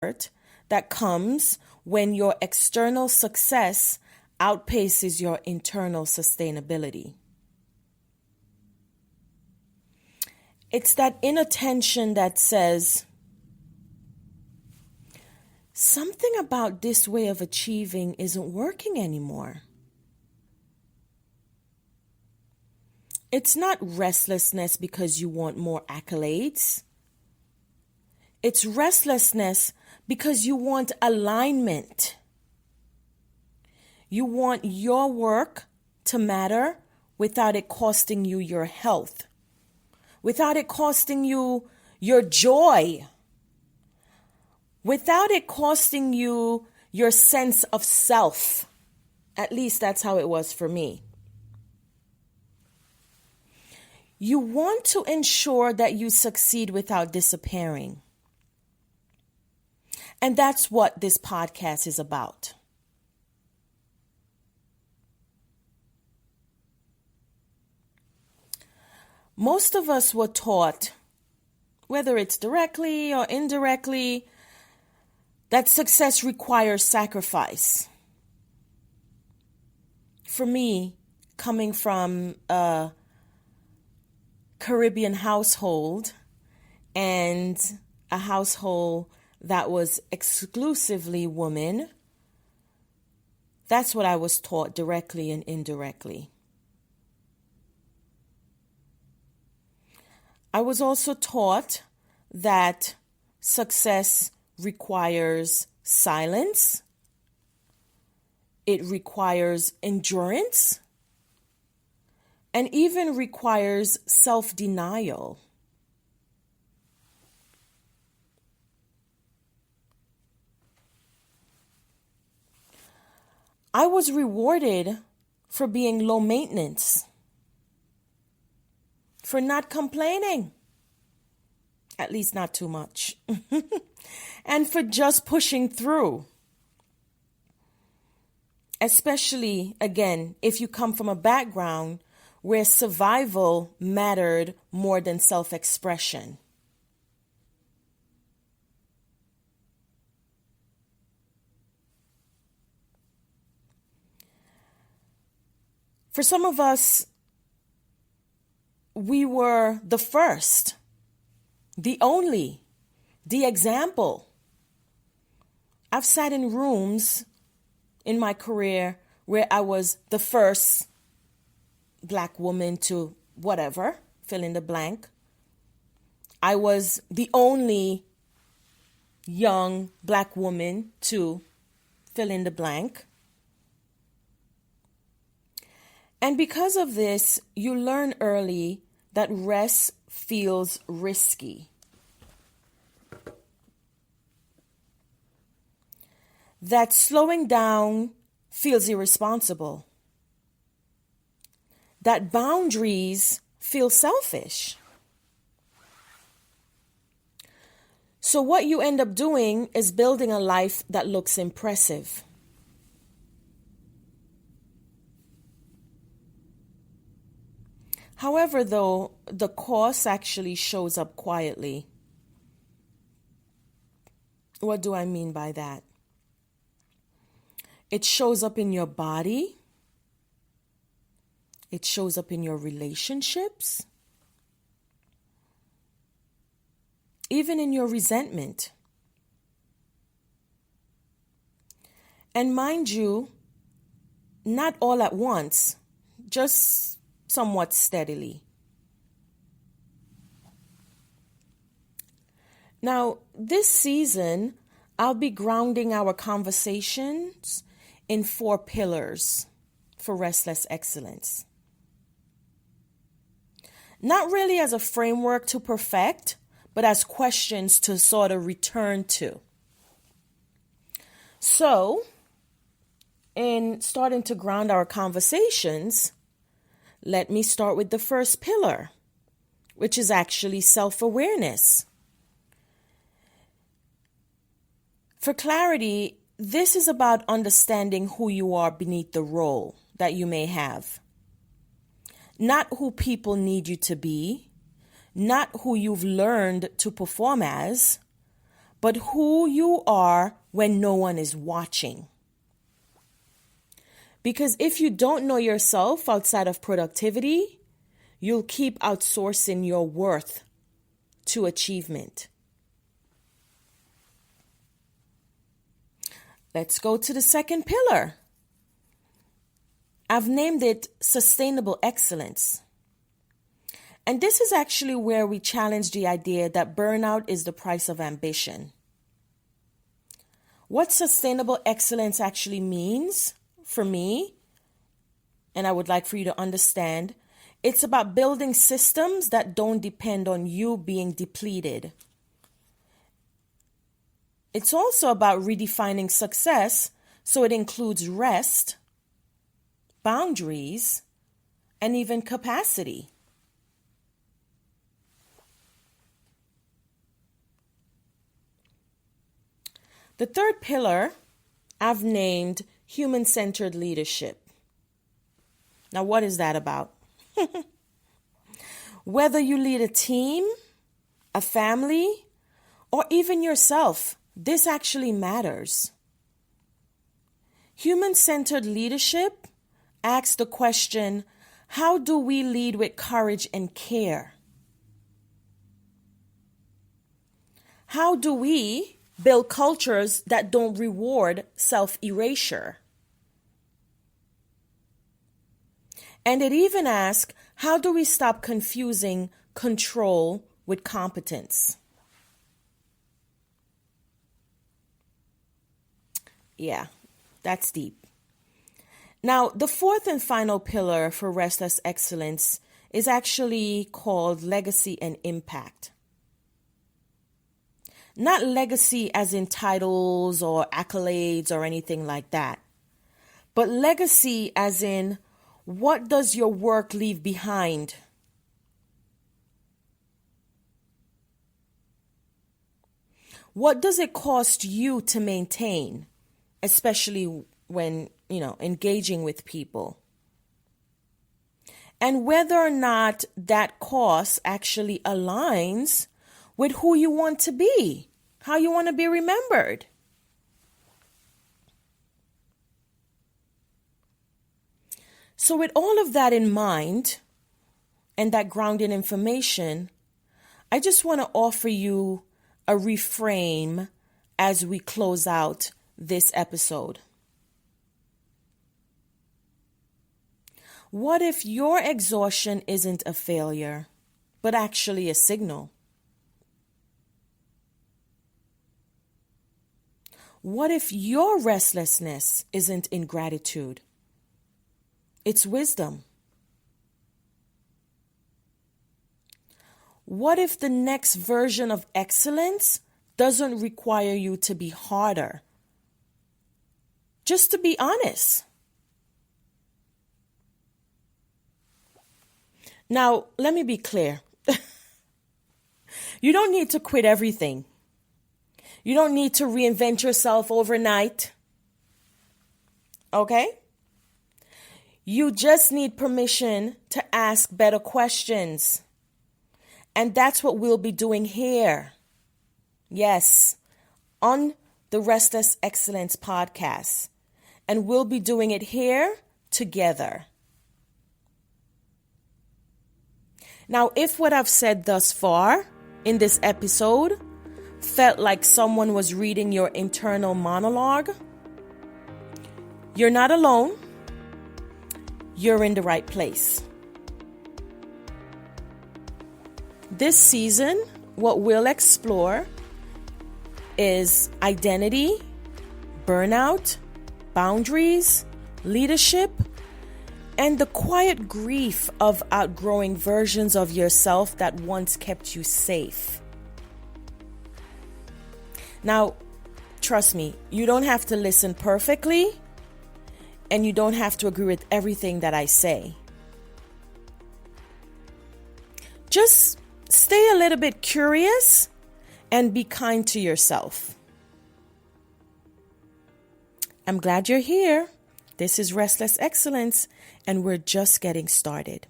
that comes when your external success outpaces your internal sustainability. It's that inner tension that says, something about this way of achieving isn't working anymore. It's not restlessness because you want more accolades. It's restlessness because you want alignment. You want your work to matter without it costing you your health, without it costing you your joy, without it costing you your sense of self. At least that's how it was for me. You want to ensure that you succeed without disappearing. And that's what this podcast is about. Most of us were taught, whether it's directly or indirectly, that success requires sacrifice. For me, coming from a Caribbean household and a household that was exclusively women, that's what I was taught directly and indirectly. I was also taught that success requires silence. It requires endurance and even requires self-denial. I was rewarded for being low maintenance, for not complaining, at least not too much, and for just pushing through. Especially, again, if you come from a background where survival mattered more than self-expression. For some of us, we were the first, the only, the example. I've sat in rooms in my career where I was the first Black woman to whatever, fill in the blank. I was the only young Black woman to fill in the blank. And because of this, you learn early that rest feels risky. That slowing down feels irresponsible. That boundaries feel selfish. So what you end up doing is building a life that looks impressive. However, though, the cost actually shows up quietly. What do I mean by that? It shows up in your body. It shows up in your relationships. Even in your resentment. And mind you, not all at once, just somewhat steadily. Now, this season, I'll be grounding our conversations in 4 pillars for Restless Excellence. Not really as a framework to perfect, but as questions to sort of return to. So, in starting to ground our conversations, let me start with the first pillar, which is actually self-awareness. For clarity, this is about understanding who you are beneath the role that you may have. Not who people need you to be, not who you've learned to perform as, but who you are when no one is watching. Because if you don't know yourself outside of productivity, you'll keep outsourcing your worth to achievement. Let's go to the second pillar. I've named it sustainable excellence. And this is actually where we challenge the idea that burnout is the price of ambition. What sustainable excellence actually means for me, and I would like for you to understand, it's about building systems that don't depend on you being depleted. It's also about redefining success so it includes rest, boundaries, and even capacity. The third pillar I've named human-centered leadership. Now, what is that about? Whether you lead a team, a family, or even yourself, this actually matters. Human-centered leadership asks the question, how do we lead with courage and care? How do we build cultures that don't reward self-erasure? And it even asks, how do we stop confusing control with competence? Yeah, that's deep. Now, the fourth and final pillar for Restless Excellence is actually called legacy and impact. Not legacy as in titles or accolades or anything like that, but legacy as in what does your work leave behind? What does it cost you to maintain, especially when, engaging with people? And whether or not that cost actually aligns with who you want to be, how you want to be remembered. So with all of that in mind and that grounding information, I just want to offer you a reframe as we close out this episode. What if your exhaustion isn't a failure, but actually a signal? What if your restlessness isn't ingratitude? It's wisdom. What if the next version of excellence doesn't require you to be harder? Just to be honest. Now, let me be clear. You don't need to quit everything. You don't need to reinvent yourself overnight. Okay? You just need permission to ask better questions. And that's what we'll be doing here. Yes, on the Restless Excellence podcast. And we'll be doing it here together. Now, if what I've said thus far in this episode felt like someone was reading your internal monologue, you're not alone. You're in the right place. This season, what we'll explore is identity, burnout, boundaries, leadership, and the quiet grief of outgrowing versions of yourself that once kept you safe. Now, trust me, you don't have to listen perfectly, and you don't have to agree with everything that I say. Just stay a little bit curious and be kind to yourself. I'm glad you're here. This is Restless Excellence, and we're just getting started.